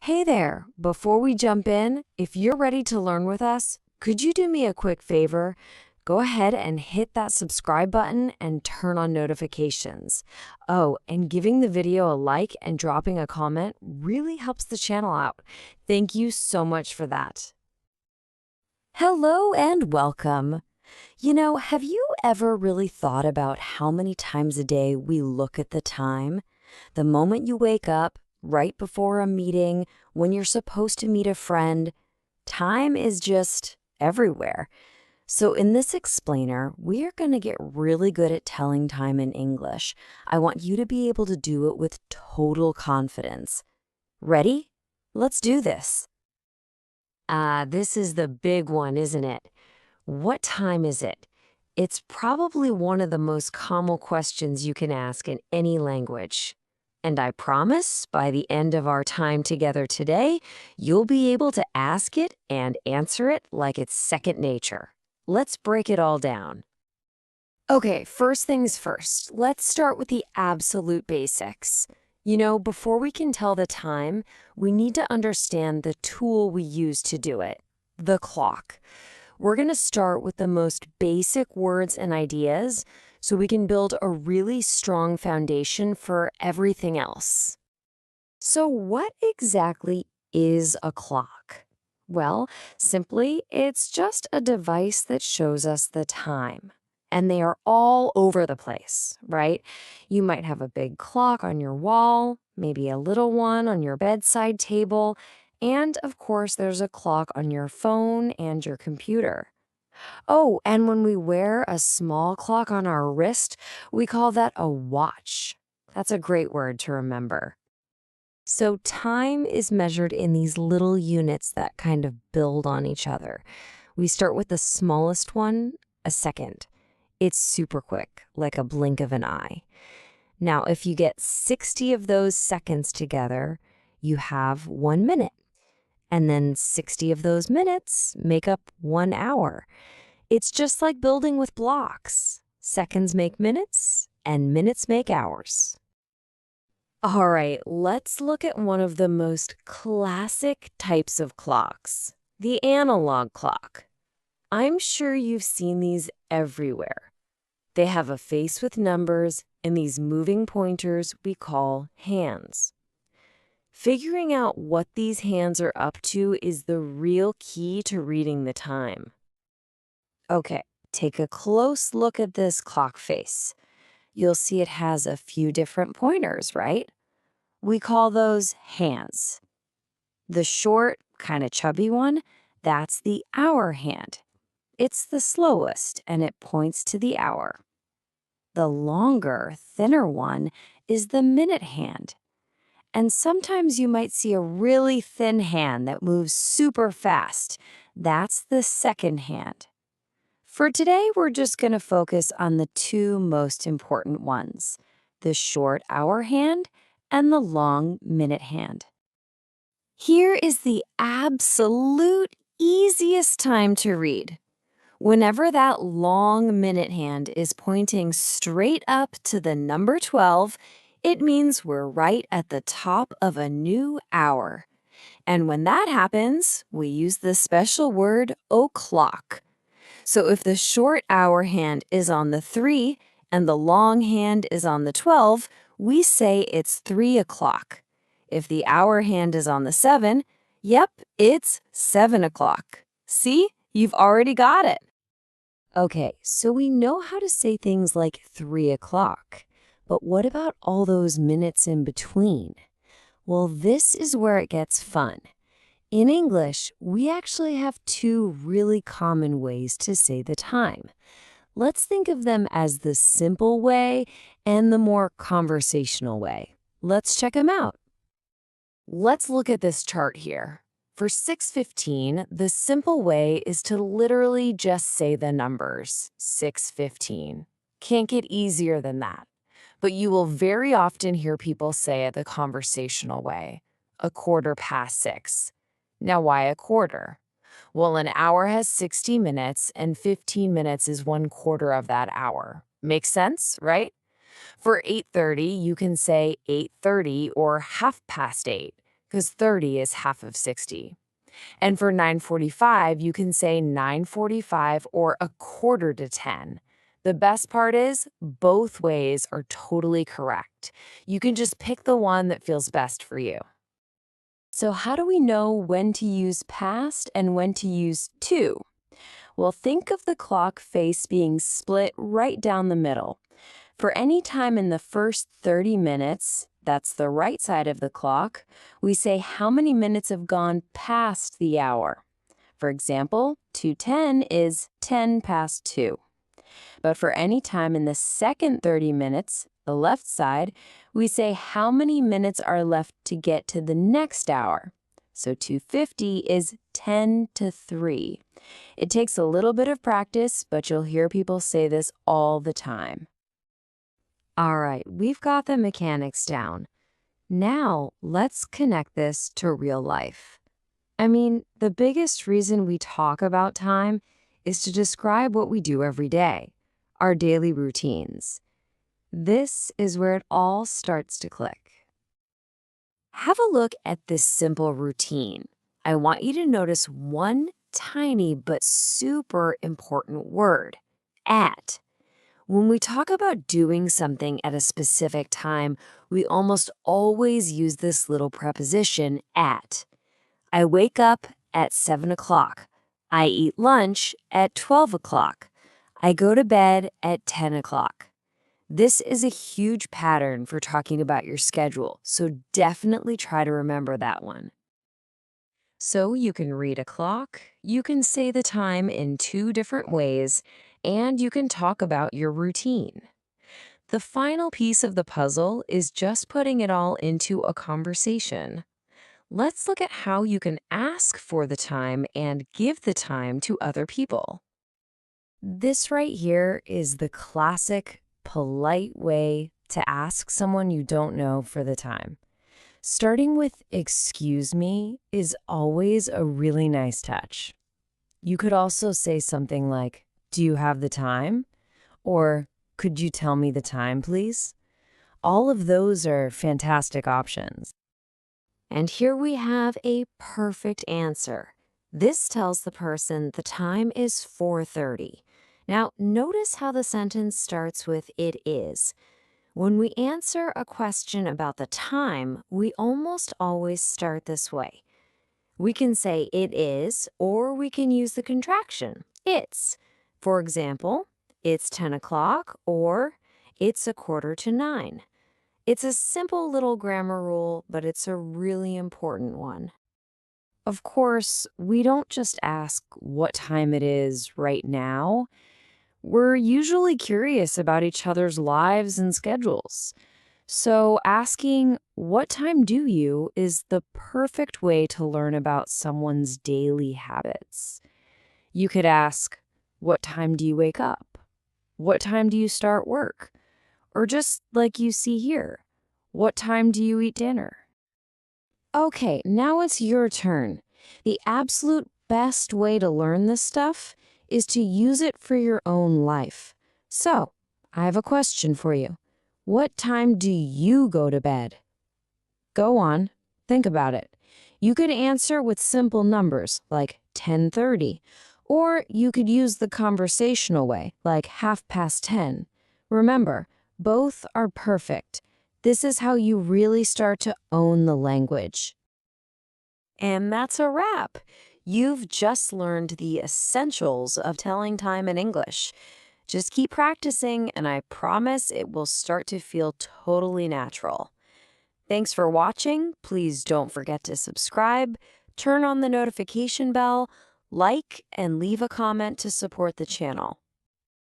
Hey there! Before we jump in, if you're ready to learn with us, could you do me a quick favor? Go ahead and hit that subscribe button and turn on notifications. Oh, and giving the video a like and dropping a comment really helps the channel out. Thank you so much for that. Hello and welcome. Have you ever really thought about how many times a day we look at the time? The moment you wake up, right before a meeting, when you're supposed to meet a friend, time is just everywhere. So in this explainer, we are going to get really good at telling time in English. I want you to be able to do it with total confidence. Ready? Let's do this. This is the big one, isn't it? What time is it? It's probably one of the most common questions you can ask in any language. And I promise, by the end of our time together today, you'll be able to ask it and answer it like it's second nature. Let's break it all down. Okay, first things first, let's start with the absolute basics. Before we can tell the time, we need to understand the tool we use to do it, the clock. We're going to start with the most basic words and ideas so we can build a really strong foundation for everything else. So what exactly is a clock? Well, simply, it's just a device that shows us the time. And they are all over the place, right? You might have a big clock on your wall, maybe a little one on your bedside table, and of course, there's a clock on your phone and your computer. Oh, and when we wear a small clock on our wrist, we call that a watch. That's a great word to remember. So time is measured in these little units that kind of build on each other. We start with the smallest one, a second. It's super quick, like a blink of an eye. Now, if you get 60 of those seconds together, you have 1 minute. And then 60 of those minutes make up 1 hour. It's just like building with blocks. Seconds make minutes, and minutes make hours. All right, let's look at one of the most classic types of clocks, the analog clock. I'm sure you've seen these everywhere. They have a face with numbers and these moving pointers we call hands. Figuring out what these hands are up to is the real key to reading the time. Okay, take a close look at this clock face. You'll see it has a few different pointers, right? We call those hands. The short, kind of chubby one, that's the hour hand. It's the slowest, and it points to the hour. The longer, thinner one is the minute hand. And sometimes you might see a really thin hand that moves super fast. That's the second hand. For today, we're just going to focus on the two most important ones, the short hour hand and the long minute hand. Here is the absolute easiest time to read. Whenever that long minute hand is pointing straight up to the number 12, it means we're right at the top of a new hour. And when that happens, we use the special word o'clock. So if the short hour hand is on the 3 and the long hand is on the 12, we say it's 3 o'clock. If the hour hand is on the 7, yep, it's 7 o'clock. See, you've already got it. Okay, so we know how to say things like 3 o'clock. But what about all those minutes in between? Well, this is where it gets fun. In English, we actually have two really common ways to say the time. Let's think of them as the simple way and the more conversational way. Let's check them out. Let's look at this chart here. For 6:15, the simple way is to literally just say the numbers, 6:15. Can't get easier than that. But you will very often hear people say it the conversational way, 6:15. Now, why a quarter? Well, an hour has 60 minutes, and 15 minutes is 1/4 of that hour. Makes sense, right? For 8:30, you can say 8:30 or 8:30. because 30 is half of 60. And for 9:45, you can say 9:45 or a quarter to 10. The best part is both ways are totally correct. You can just pick the one that feels best for you. So how do we know when to use past and when to use to? Well, think of the clock face being split right down the middle. For any time in the first 30 minutes, that's the right side of the clock, we say how many minutes have gone past the hour. For example, 2:10 is 10 past 2. But for any time in the second 30 minutes, the left side, we say how many minutes are left to get to the next hour. So 2:50 is 10 to 3. It takes a little bit of practice, but you'll hear people say this all the time. All right, we've got the mechanics down. Now, let's connect this to real life. I mean, the biggest reason we talk about time is to describe what we do every day, our daily routines. This is where it all starts to click. Have a look at this simple routine. I want you to notice one tiny but super important word, at. When we talk about doing something at a specific time, we almost always use this little preposition, at. I wake up at 7 o'clock. I eat lunch at 12 o'clock. I go to bed at 10 o'clock. This is a huge pattern for talking about your schedule, so definitely try to remember that one. So you can read a clock, you can say the time in two different ways, and you can talk about your routine. The final piece of the puzzle is just putting it all into a conversation. Let's look at how you can ask for the time and give the time to other people. This right here is the classic, polite way to ask someone you don't know for the time. Starting with "excuse me" is always a really nice touch. You could also say something like, "Do you have the time?" Or, "Could you tell me the time, please?" All of those are fantastic options. And here we have a perfect answer. This tells the person the time is 4:30. Now, notice how the sentence starts with "it is." When we answer a question about the time, we almost always start this way. We can say "it is," or we can use the contraction, "it's." For example, "It's 10 o'clock," or "It's a quarter to 9." It's a simple little grammar rule, but it's a really important one. Of course, we don't just ask what time it is right now. We're usually curious about each other's lives and schedules. So asking, "What time do you?" is the perfect way to learn about someone's daily habits. You could ask, "What time do you wake up?" "What time do you start work?" Or just like you see here, "What time do you eat dinner?" Okay, now it's your turn. The absolute best way to learn this stuff is to use it for your own life. So, I have a question for you. What time do you go to bed? Go on, think about it. You could answer with simple numbers like 10:30, or you could use the conversational way like 10:30. Remember, both are perfect. This is how you really start to own the language. And that's a wrap. You've just learned the essentials of telling time in English. Just keep practicing, and I promise it will start to feel totally natural. Thanks for watching. Please don't forget to subscribe, turn on the notification bell, like, and leave a comment to support the channel.